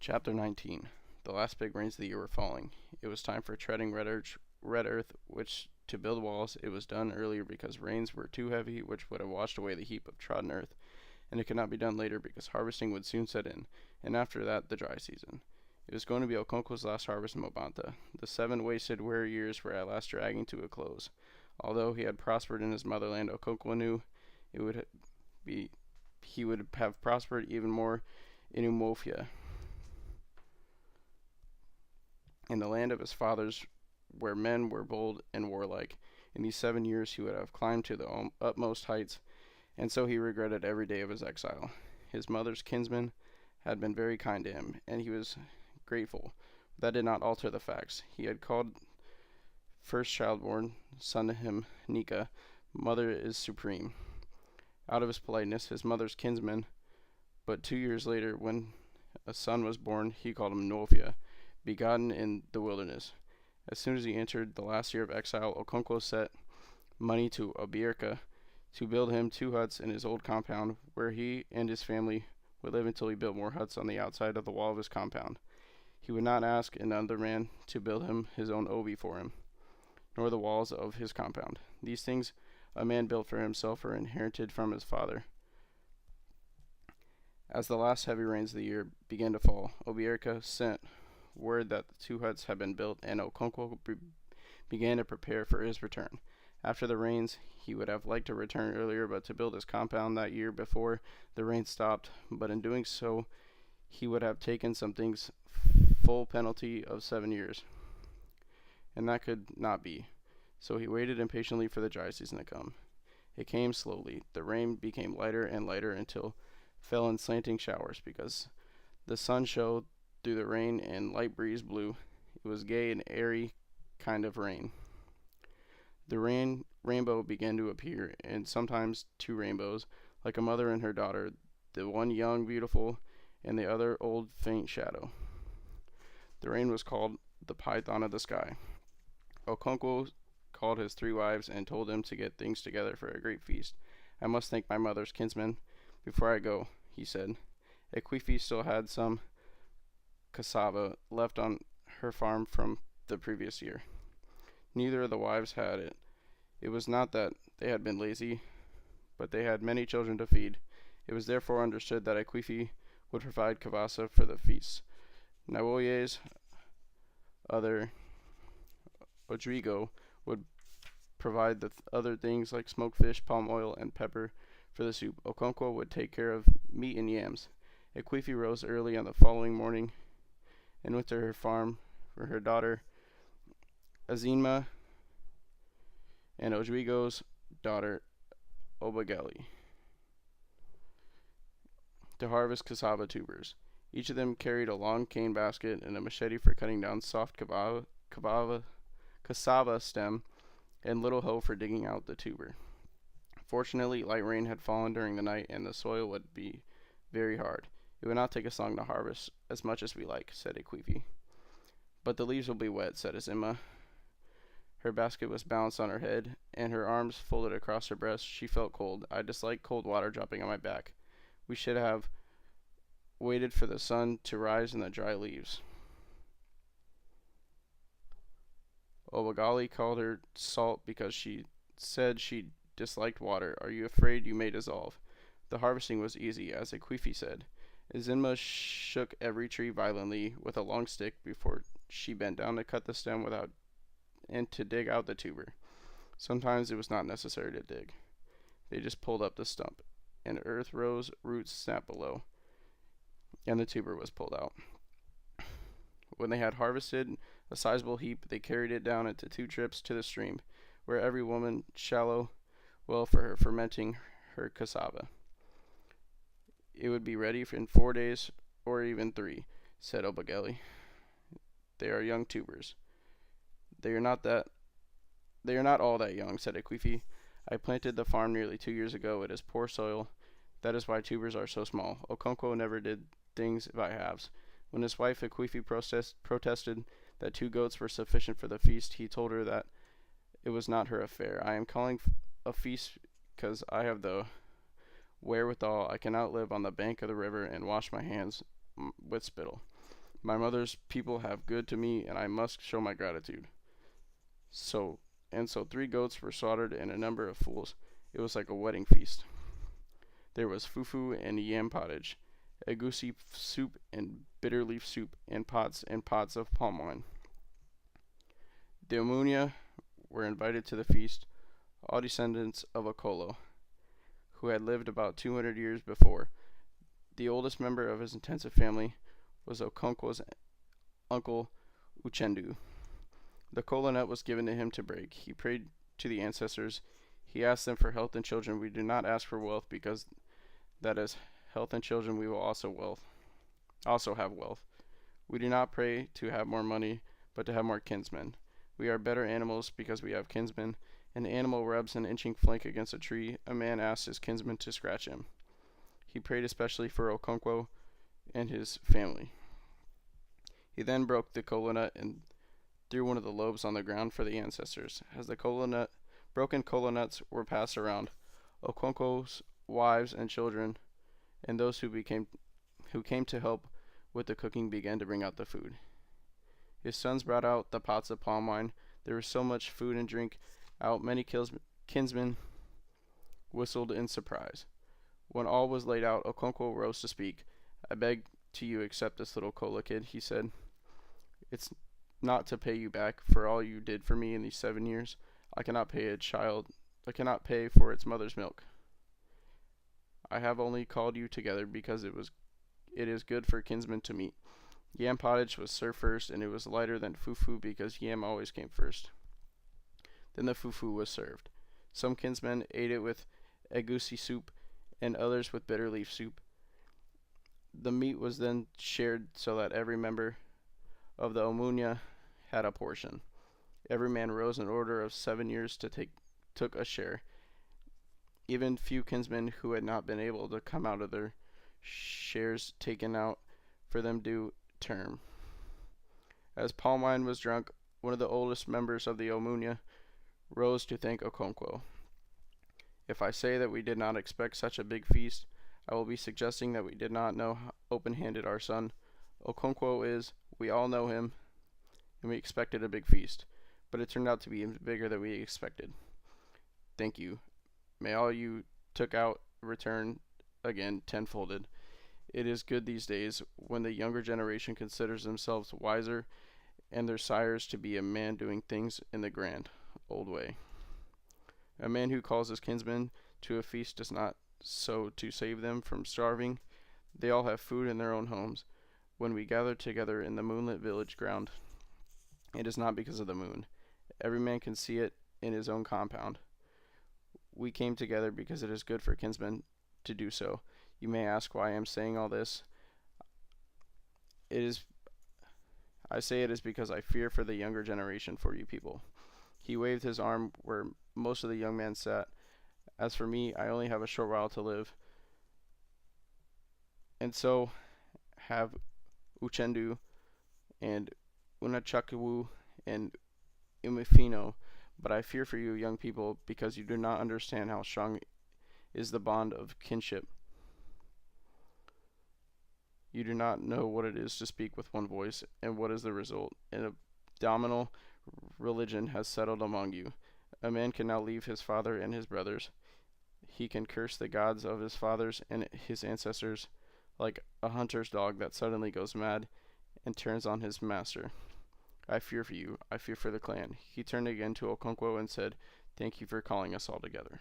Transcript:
Chapter 19. The last big rains of the year were falling. It was time for treading red earth, which to build walls it was done earlier because rains were too heavy, which would have washed away the heap of trodden earth, and it could not be done later because harvesting would soon set in, and after that the dry season. It was going to be Okonkwo's last harvest in Mobanta. The 7 wasted, weary years were at last dragging to a close. Although he had prospered in his motherland, Okonkwo knew it would be he would have prospered even more in Umofia, in the land of his fathers, where men were bold and warlike. In these 7 years he would have climbed to the utmost heights, and so he regretted every day of his exile. His mother's kinsmen had been very kind to him, and he was grateful. But that did not alter the facts. He had called first child-born son to him Nika, mother is supreme, out of his politeness, his mother's kinsman. But 2 years later, when a son was born, he called him Nofia, begotten in the wilderness. As soon as he entered the last year of exile, Okonkwo sent money to Obierka to build him 2 huts in his old compound, where he and his family would live until he built more huts on the outside of the wall of his compound. He would not ask another man to build him his own obi for him, nor the walls of his compound. These things a man built for himself or inherited from his father. As the last heavy rains of the year began to fall, Obierka sent word that the 2 huts had been built, and Okonkwo began to prepare for his return. After the rains, he would have liked to return earlier, but to build his compound that year before the rain stopped. But in doing so, he would have taken something's full penalty of 7 years, and that could not be. So he waited impatiently for the dry season to come. It came slowly. The rain became lighter and lighter until fell in slanting showers, because the sun shone through the rain and light breeze blew. It was gay and airy kind of rain. The rainbow began to appear, and sometimes 2 rainbows, like a mother and her daughter, the one young, beautiful, and the other old, faint shadow. The rain was called the python of the sky. Okonkwo called his 3 wives and told them to get things together for a great feast. I must thank my mother's kinsmen before I go, he said. Ekwifi still had some cassava left on her farm from the previous year. Neither of the wives had it. It was not that they had been lazy, but they had many children to feed. It was therefore understood that Ekwifi would provide kavasa for the feasts. Nawoye's other Odrigo would provide the other things like smoked fish, palm oil, and pepper for the soup. Okonkwo would take care of meat and yams. Ekwifi rose early on the following morning and went to her farm for her daughter Azinma and Odrigo's daughter Obagali to harvest cassava tubers. Each of them carried a long cane basket and a machete for cutting down soft cassava stem and little hoe for digging out the tuber. Fortunately, light rain had fallen during the night, and the soil would be very hard. It would not take us long to harvest as much as we like, said Ekwifi. But the leaves will be wet, said Azima. Her basket was balanced on her head, and her arms folded across her breast. She felt cold. I dislike cold water dropping on my back. We should have waited for the sun to rise in the dry leaves. Obagali called her salt because she said she disliked water. Are you afraid you may dissolve? The harvesting was easy, as Ekwifi said. Azima shook every tree violently with a long stick before she bent down to cut the stem without and to dig out the tuber. Sometimes it was not necessary to dig. They just pulled up the stump, and earth rose, roots snapped below, and the tuber was pulled out. When they had harvested a sizable heap, they carried it down into 2 trips to the stream, where every woman shallow well for her fermenting her cassava. It would be ready in 4 days, or even 3, said Obagali. They are young tubers. They are not all that young, said Ekwifi. I planted the farm nearly 2 years ago. It is poor soil. That is why tubers are so small. Okonkwo never did things by halves. When his wife Ekwifi protested that 2 goats were sufficient for the feast, he told her that it was not her affair. I am calling a feast because I have the wherewithal. I cannot live on the bank of the river and wash my hands with spittle. My mother's people have good to me, and I must show my gratitude. So, so 3 goats were slaughtered and a number of fools. It was like a wedding feast. There was fufu and yam pottage, egusi soup and bitter leaf soup, and pots of palm wine. The Omunia were invited to the feast, all descendants of Okolo, who had lived about 200 years before. The oldest member of his intensive family was Okonkwo's uncle Uchendu. The kola nut was given to him to break. He prayed to the ancestors. He asked them for health and children. We do not ask for wealth, because that is health and children we will also have wealth. We do not pray to have more money, but to have more kinsmen. We are better animals because we have kinsmen. An animal rubs an itching flank against a tree. A man asks his kinsman to scratch him. He prayed especially for Okonkwo and his family. He then broke the kola nut and threw one of the lobes on the ground for the ancestors. As the broken kola nuts were passed around, Okonkwo's wives and children and those who came to help with the cooking began to bring out the food. His sons brought out the pots of palm wine. There was so much food and drink out, many kinsmen whistled in surprise. When all was laid out, Okonkwo rose to speak. I beg to you accept this little kola kid, he said. It's not to pay you back for all you did for me in these 7 years. I cannot pay for its mother's milk. I have only called you together because it is good for kinsmen to meet. Yam pottage was served first, and it was lighter than fufu because yam always came first. Then the fufu was served. Some kinsmen ate it with egusi soup, and others with bitter leaf soup. The meat was then shared so that every member of the Omunia had a portion. Every man rose in order of 7 years took a share. Even few kinsmen who had not been able to come out of their shares taken out for them due term. As palm wine was drunk, one of the oldest members of the Omunia rose to thank Okonkwo. If I say that we did not expect such a big feast, I will be suggesting that we did not know how open-handed our son Okonkwo is. We all know him, and we expected a big feast, but it turned out to be bigger than we expected. Thank you. May all you took out return again tenfolded. It is good these days, when the younger generation considers themselves wiser and their sires to be a man doing things in the grand old way. A man who calls his kinsmen to a feast does not so to save them from starving. They all have food in their own homes. When we gather together in the moonlit village ground, it is not because of the moon. Every man can see it in his own compound. We came together because it is good for kinsmen to do so. You may ask why I am saying all this. I say it is because I fear for the younger generation, for you people. He waved his arm where most of the young men sat. As for me, I only have a short while to live, and so have Uchendu and Unachakwu and Umifino. But I fear for you, young people, because you do not understand how strong is the bond of kinship. You do not know what it is to speak with one voice, and what is the result. An abdominal religion has settled among you. A man can now leave his father and his brothers. He can curse the gods of his fathers and his ancestors, like a hunter's dog that suddenly goes mad and turns on his master. I fear for you. I fear for the clan. He turned again to Okonkwo and said, Thank you for calling us all together.